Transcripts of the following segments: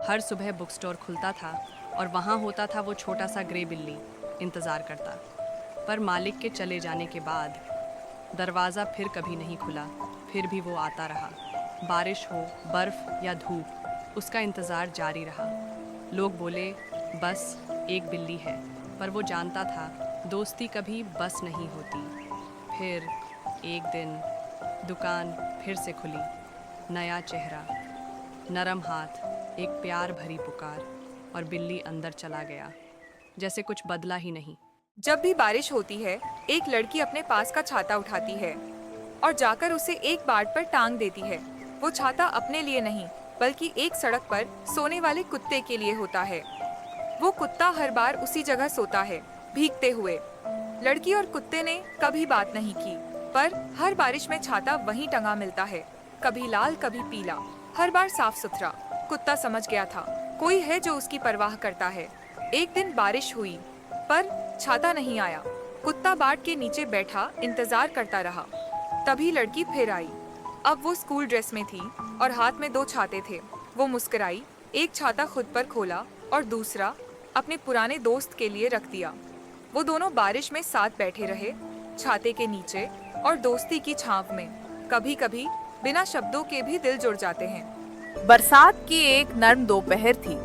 हर सुबह book store खुलता था और वहाँ होता था वो छोटा सा ग्रे बिल्ली, इंतज़ार करता। पर मालिक के चले जाने के बाद दरवाज़ा फिर कभी नहीं खुला। फिर भी वो आता रहा। बारिश हो, बर्फ़ या धूप, उसका इंतज़ार जारी रहा। लोग बोले, बस एक बिल्ली है, पर वो जानता था दोस्ती कभी बस नहीं होती। फिर एक दिन दुकान फिर से खुली। नया चेहरा, नरम हाथ, एक प्यार भरी पुकार, और बिल्ली अंदर चला गया, जैसे कुछ बदला ही नहीं। जब भी बारिश होती है, एक लड़की अपने पास का छाता उठाती है और जाकर उसे एक बाट पर टांग देती है। वो छाता अपने लिए नहीं, बल्कि एक सड़क पर सोने वाले कुत्ते के लिए होता है। वो कुत्ता हर बार उसी जगह सोता है, भीगते हुए। लड़की और कुत्ते ने कभी बात नहीं की, पर हर बारिश में छाता वहीं टंगा मिलता है, कभी लाल कभी पीला, हर बार साफ सुथरा। कुत्ता समझ गया था, कोई है जो उसकी परवाह करता है। एक दिन बारिश हुई, पर छाता नहीं आया। कुत्ता बाट के नीचे बैठा इंतजार करता रहा। तभी लड़की फिर आई। अब वो स्कूल ड्रेस में थी और हाथ में दो छाते थे। वो मुस्कुराई, एक छाता खुद पर खोला और दूसरा अपने पुराने दोस्त के लिए रख दिया। वो दोनों बारिश में साथ बैठे रहे, छाते के नीचे और दोस्ती की छांव में। कभी कभी बिना शब्दों के भी दिल जुड़ जाते हैं। बरसात की एक नर्म दोपहर थी।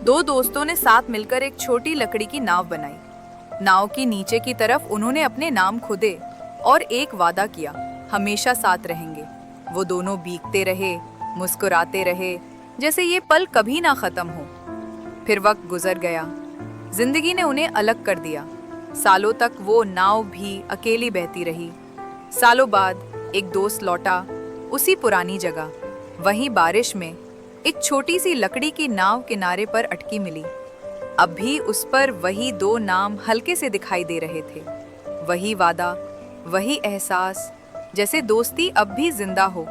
दो दोस्तों ने साथ मिलकर एक छोटी लकड़ी की नाव बनाई। नाव की नीचे की तरफ उन्होंने अपने नाम खुदे और एक वादा किया, हमेशा साथ रहेंगे। वो दोनों भीगते रहे, मुस्कुराते रहे, जैसे ये पल कभी ना खत्म हो। फिर वक्त गुजर गया, जिंदगी ने उन्हें अलग कर दिया। सालों तक वो नाव भी अकेली बहती रही। सालों बाद एक दोस्त लौटा, उसी पुरानी जगह, वहीं बारिश में एक छोटी सी लकड़ी की नाव किनारे पर अटकी मिली। अब भी उस पर वही दो नाम हल्के से दिखाई दे रहे थे। वही वादा, वही एहसास, जैसे दोस्ती अब भी जिंदा हो।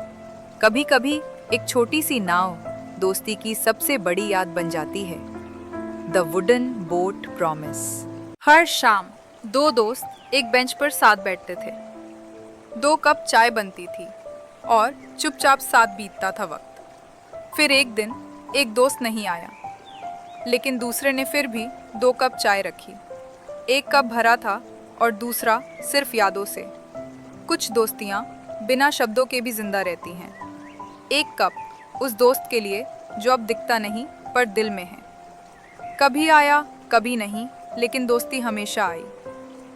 कभी कभी एक छोटी सी नाव दोस्ती की सबसे बड़ी याद बन जाती है। The wooden boat promise. हर शाम दो दोस्त एक बेंच पर साथ बैठते थे। दो कप चाय बनती थी और चुपचाप साथ बीतता था वक्त। फिर एक दिन एक दोस्त नहीं आया, लेकिन दूसरे ने फिर भी दो कप चाय रखी। एक कप भरा था और दूसरा सिर्फ यादों से। कुछ दोस्तियाँ बिना शब्दों के भी जिंदा रहती हैं। एक कप उस दोस्त के लिए जो अब दिखता नहीं पर दिल में है। कभी आया कभी नहीं, लेकिन दोस्ती हमेशा आई।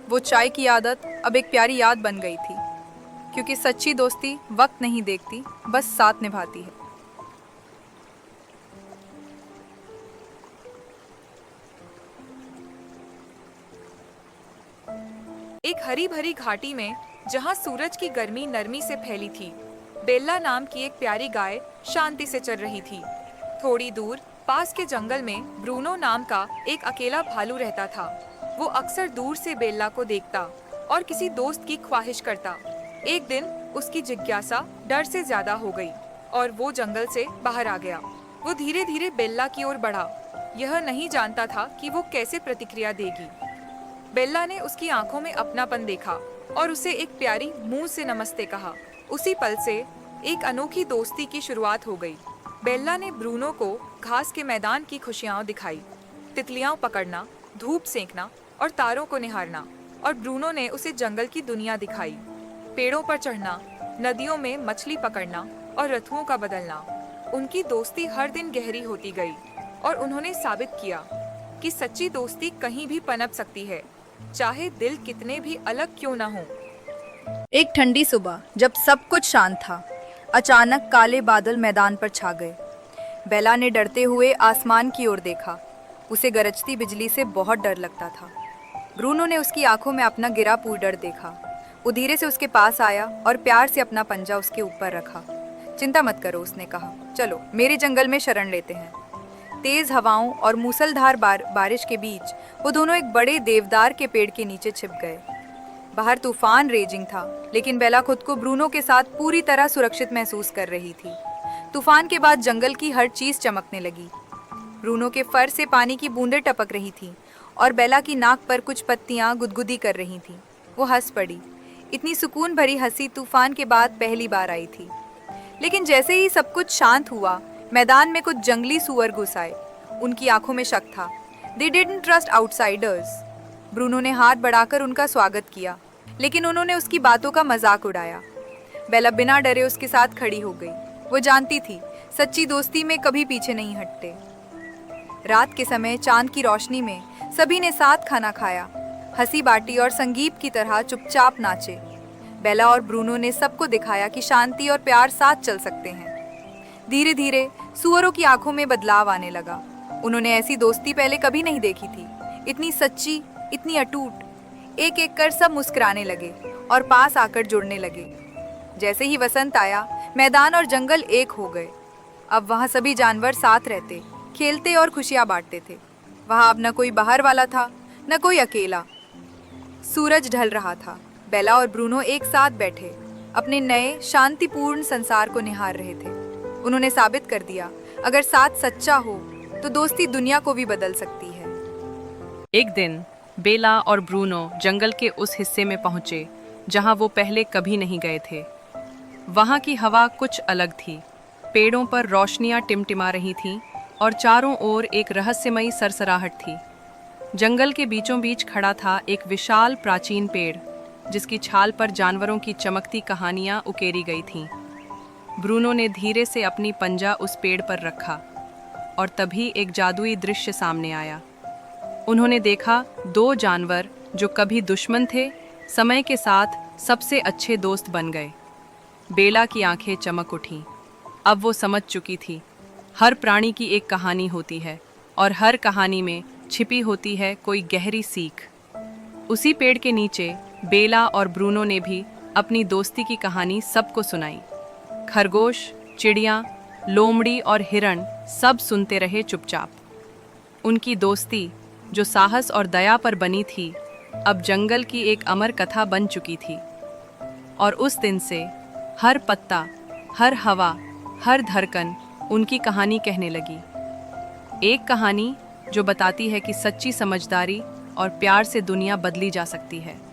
वो चाय की आदत अब एक प्यारी याद बन गई थी, क्योंकि सच्ची दोस्ती वक्त नहीं देखती, बस साथ निभाती है। एक हरी भरी घाटी में, जहाँ सूरज की गर्मी नरमी से फैली थी, बेल्ला नाम की एक प्यारी गाय शांति से चल रही थी। थोड़ी दूर पास के जंगल में ब्रूनो नाम का एक अकेला भालू रहता था। वो अक्सर दूर से बेल्ला को देखता और किसी दोस्त की ख्वाहिश करता। एक दिन उसकी जिज्ञासा डर से ज्यादा हो गई और वो जंगल से बाहर आ गया। वो धीरे धीरे बेल्ला की ओर बढ़ा, यह नहीं जानता था कि वो कैसे प्रतिक्रिया देगी। बेल्ला ने उसकी आंखों में अपनापन देखा और उसे एक प्यारी मुंह से नमस्ते कहा। उसी पल से एक अनोखी दोस्ती की शुरुआत हो गई। बेल्ला ने ब्रूनो को घास के मैदान की खुशियां दिखाई, तितलियां पकड़ना, धूप सेंकना और तारों को निहारना, और ब्रूनो ने उसे जंगल की दुनिया दिखाई, पेड़ों पर चढ़ना, नदियों में मछली पकड़ना और ऋतुओं का बदलना। उनकी दोस्ती हर दिन गहरी होती गई और उन्होंने साबित किया कि सच्ची दोस्ती कहीं भी पनप सकती है, चाहे दिल कितने भी अलग क्यों ना हो। एक ठंडी सुबह जब सब कुछ शांत था, अचानक काले बादल मैदान पर छा गए। बेला ने डरते हुए आसमान की ओर देखा। उसे गरजती बिजली से बहुत डर लगता था। ब्रूनो ने उसकी आंखों में अपना गिरा पूडर देखा। वो धीरे से उसके पास आया और प्यार से अपना पंजा उसके ऊपर रखा। चिंता मत करो, उसने कहा, चलो मेरे जंगल में शरण लेते हैं। तेज हवाओं और मूसलधार बारिश के बीच वो दोनों एक बड़े देवदार के पेड़ के नीचे छिप गए। बाहर तूफान रेजिंग था, लेकिन बेला खुद को ब्रूनो के साथ पूरी तरह सुरक्षित महसूस कर रही थी। तूफान के बाद जंगल की हर चीज चमकने लगी। ब्रूनो के फर से पानी की बूंदें टपक रही थीं और बेला की नाक पर कुछ पत्तियां गुदगुदी कर रही थीं। वो हंस पड़ी। इतनी सुकून भरी हंसी तूफान के बाद पहली बार आई थी। लेकिन जैसे ही सब कुछ शांत हुआ, मैदान में कुछ जंगली सुअर घुस आए। उनकी आंखों में शक था। They didn't trust outsiders. Bruno ने हाथ बढ़ाकर उनका स्वागत किया, लेकिन उन्होंने उसकी बातों का मजाक उड़ाया। बेला बिना डरे उसके साथ खड़ी हो गई। वो जानती थी सच्ची दोस्ती में कभी पीछे नहीं हटते। रात के समय चांद की रोशनी में सभी ने साथ खाना खाया, हंसी बाटी और संगीत की तरह चुपचाप नाचे। बेला और ब्रूनो ने सबको दिखाया कि शांति और प्यार साथ चल सकते हैं। धीरे धीरे सुअरों की आंखों में बदलाव आने लगा। उन्होंने ऐसी दोस्ती पहले कभी नहीं देखी थी, इतनी सच्ची, इतनी अटूट। एक एक कर सब मुस्कुराने लगे और पास आकर जुड़ने लगे। जैसे ही वसंत आया, मैदान और जंगल एक हो गए। अब वहाँ सभी जानवर साथ रहते, खेलते और खुशियाँ बांटते थे। वहाँ अब न कोई बाहर वाला था, न कोई अकेला। सूरज ढल रहा था। बेला और ब्रूनो एक साथ बैठे अपने नए शांतिपूर्ण संसार को निहार रहे थे। उन्होंने साबित कर दिया, अगर साथ सच्चा हो तो दोस्ती दुनिया को भी बदल सकती है। एक दिन बेला और ब्रूनो जंगल के उस हिस्से में पहुंचे जहां वो पहले कभी नहीं गए थे। वहां की हवा कुछ अलग थी। पेड़ों पर रोशनियां टिमटिमा रही थीं और चारों ओर एक रहस्यमयी सरसराहट थी। जंगल के बीचों बीच खड़ा था एक विशाल प्राचीन पेड़, जिसकी छाल पर जानवरों की चमकती कहानियां उकेरी गई थीं। ब्रूनो ने धीरे से अपनी पंजा उस पेड़ पर रखा और तभी एक जादुई दृश्य सामने आया। उन्होंने देखा दो जानवर जो कभी दुश्मन थे, समय के साथ सबसे अच्छे दोस्त बन गए। बेला की आंखें चमक उठीं। अब वो समझ चुकी थी, हर प्राणी की एक कहानी होती है और हर कहानी में छिपी होती है कोई गहरी सीख। उसी पेड़ के नीचे बेला और ब्रूनो ने भी अपनी दोस्ती की कहानी सबको सुनाई। खरगोश, चिड़िया, लोमड़ी और हिरण सब सुनते रहे चुपचाप। उनकी दोस्ती जो साहस और दया पर बनी थी, अब जंगल की एक अमर कथा बन चुकी थी। और उस दिन से हर पत्ता, हर हवा, हर धड़कन उनकी कहानी कहने लगी। एक कहानी जो बताती है कि सच्ची समझदारी और प्यार से दुनिया बदली जा सकती है।